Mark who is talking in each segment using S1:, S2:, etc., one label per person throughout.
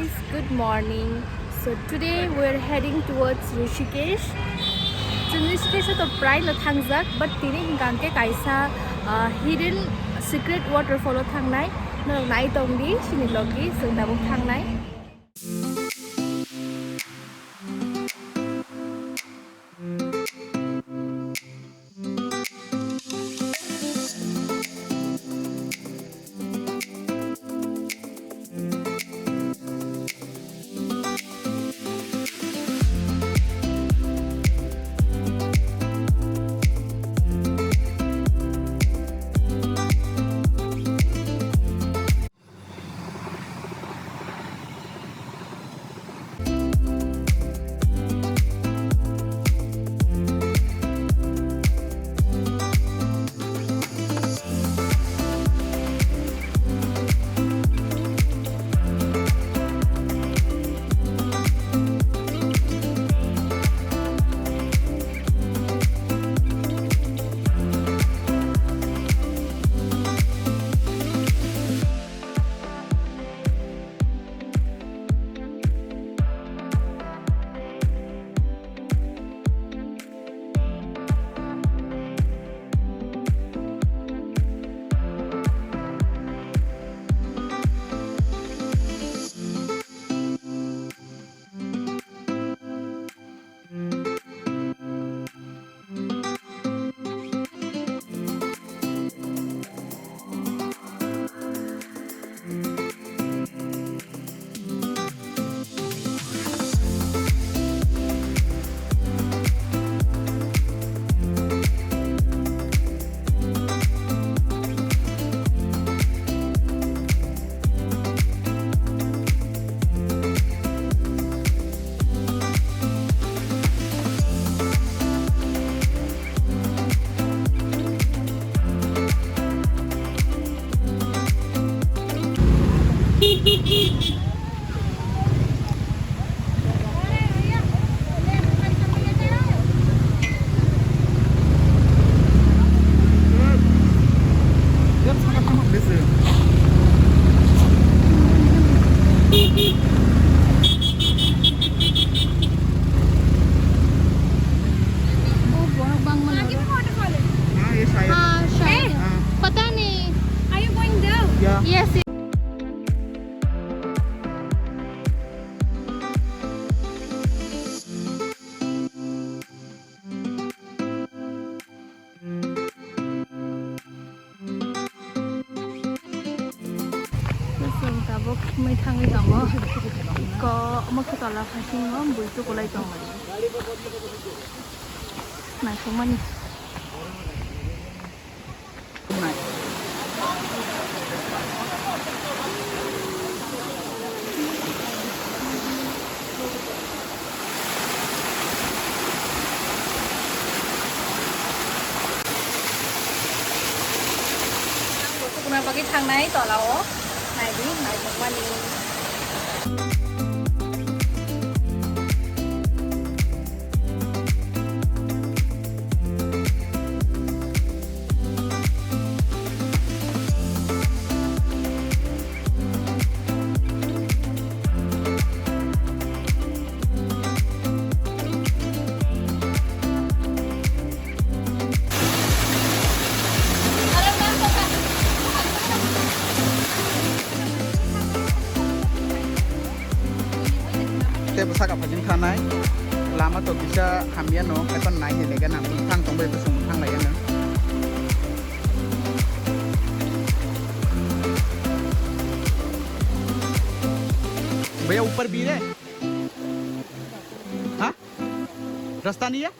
S1: guys, good morning. So today we're heading towards Risikesh. So Risikesh to pray na thangjak, but tini hingkang ke kaisa hidden secret waterfall thangnai. No nai tongdi sini logi sung dabuk thangnai. Yes. Sung tabok may thangi tango ko makatala kasing mo buito kulay tango na kumani kuna bagi thang nai to lao nai di nai kumani
S2: Pusaka pajin thanai lama to bisa hamian no ekon nai hele gan am thang tong bai pusung thang lai gan भैया ऊपर भी है हाँ रास्ता नहीं है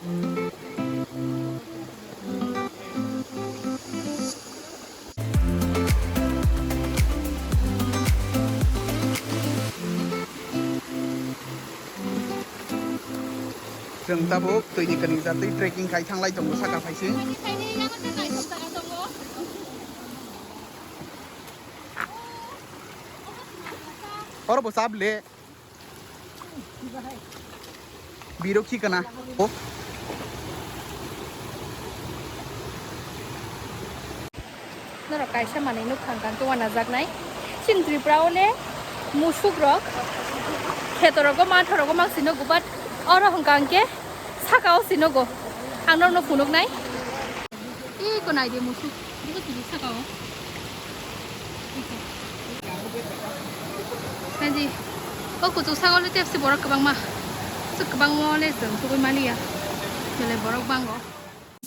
S2: जों दाबो दैनि कनि जातै ट्रेकिं खाय थांलाय दङ साका फायसि और बसाब ले बीरो की कना ओ
S1: nara kaisa manai nuk thangkan to wana jak nai sin triprao le musuk rok khetorok ma thorok ma sinogo but oro hongkangke sakao sinogo angno no punok nai ko nai de musuk diko tili sakao nanti ko tu sakao le tepsi borok kabang ma su kabang mo le jeng tu mali ya le borok bango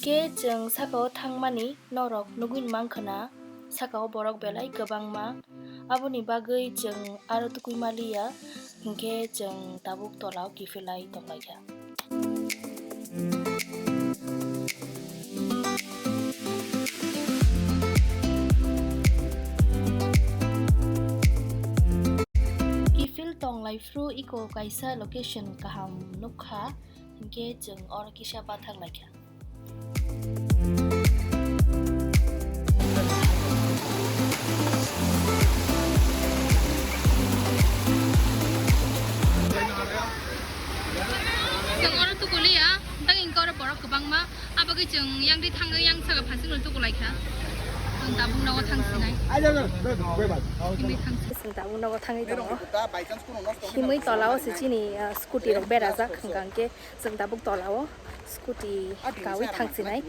S1: ke jeng sakao thangmani norok nuguin mangkhana sakao borok belai kabang ma aboni bagui jeng aro tukui mali ya hingke jeng tabuk tolao kifilai tonglaiya tonglai fru iko kaisa location kaham nukha hingke jeng or kisa bathang laikha jeng or tu kuliya tang ingko or borok kabang ma abagi jeng yang di thang yang saga phasing tu kulaikha tabung nawa thangsinai tabung nawa thangai dong himui tolao sichini scooty rok berajak hangangke jeng tabuk tolao scooty kawi thangsinai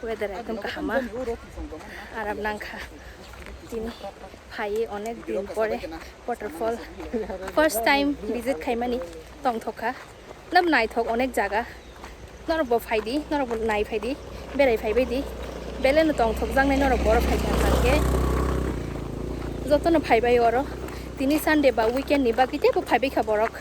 S1: weather ekdom kahama aram nangkha tini phai onek din pore waterfall first time visit khaimani tongthoka nam nai thok onek jaga norok bo phaidi norok bo nai phaidi berai phaibaidi belen tong thok jangnai norok bor phaikan jangke jotono phaibai oro tini sunday ba weekend ni ba kite bo phaibai kha borok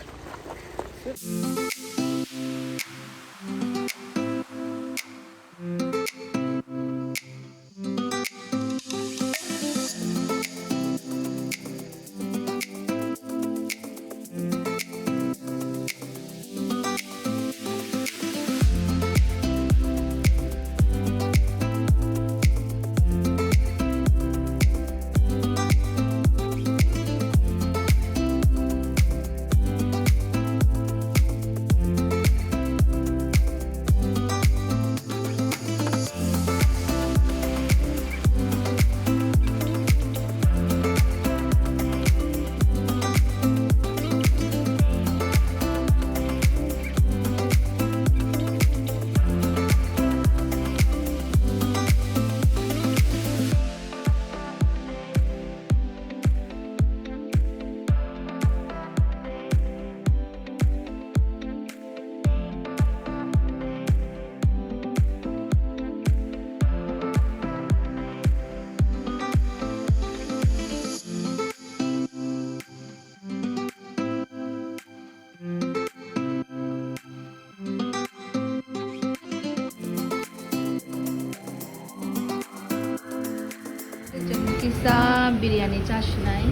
S1: Kisa biryani chasinai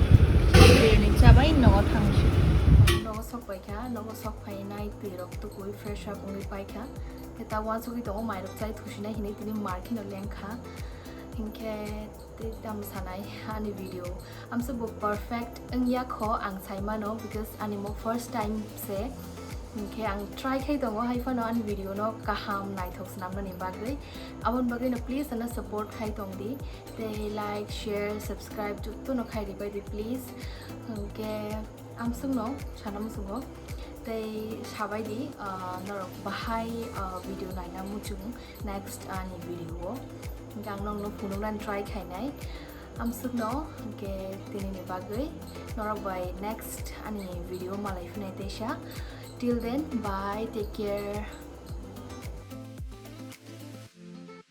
S1: biryani chabai nogo thangsi nogo sokpai kha nogo sokpai nai pirok tukui fresh up ungui pai kha eta wansugi to mai rok chai thusinai hinai tini markin lengkha hingke tam sanai ani video amso bo perfect angya kho ang saimano because ani mo first time se hingke ang try khai dongo haifano ani video no kaham nai thok snamna ni bagai abon bagai no please ana support khai tongdi te like share subscribe to no khai di please hingke amsung no chanam sungo te sabai di norok bahai video naina muchung next ani video gang nong no punungran try khainai amsuk no ke tini ni bagai norok by next ani video malai funai tesha till then bye take care